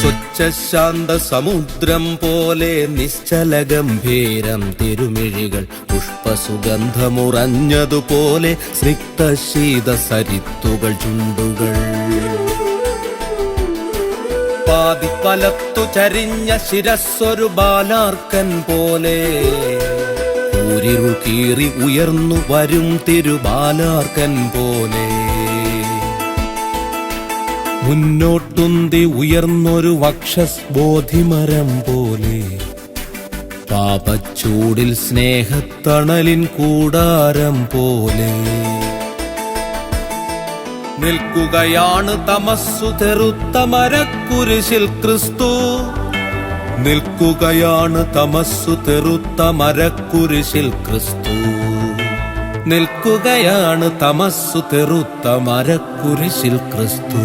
സ്വച്ഛശാന്ത സമുദ്രം പോലെ നിശ്ചല ഗംഭീരം തിരുമിഴികൾ, പുഷ്പസുഗന്ധമുറഞ്ഞതുപോലെ സ്നിഗ്ധ ശീത സരിത്തുകൾ ചുണ്ടുകൾ. പാതിപ്പലത്തു ചരിഞ്ഞ ശിരസ്സൊരു ബാലാർക്കൻ പോലെ, ൂരിരുൾ കീറി ഉയർന്നു വരും തിരുബാലാർക്കൻ പോലെ. മുന്നോട്ടുന്തി ഉയർന്നൊരു വക്ഷസ് ബോധിമരം പോലെ, പാപച്ചൂടിൽ സ്നേഹത്തണലിൻ കൂടാരം പോലെ. നിൽക്കുകയാണ് തമസ്സു തെറുത്ത മരക്കുരിശിൽ ക്രിസ്തു, നിൽക്കുകയാണ് തമസ്സു തെറുത്ത മരക്കുരിശിൽ ക്രിസ്തു, നിൽക്കുകയാണ് തമസ്സു തെറുത്ത മരക്കുരിശിൽ ക്രിസ്തു.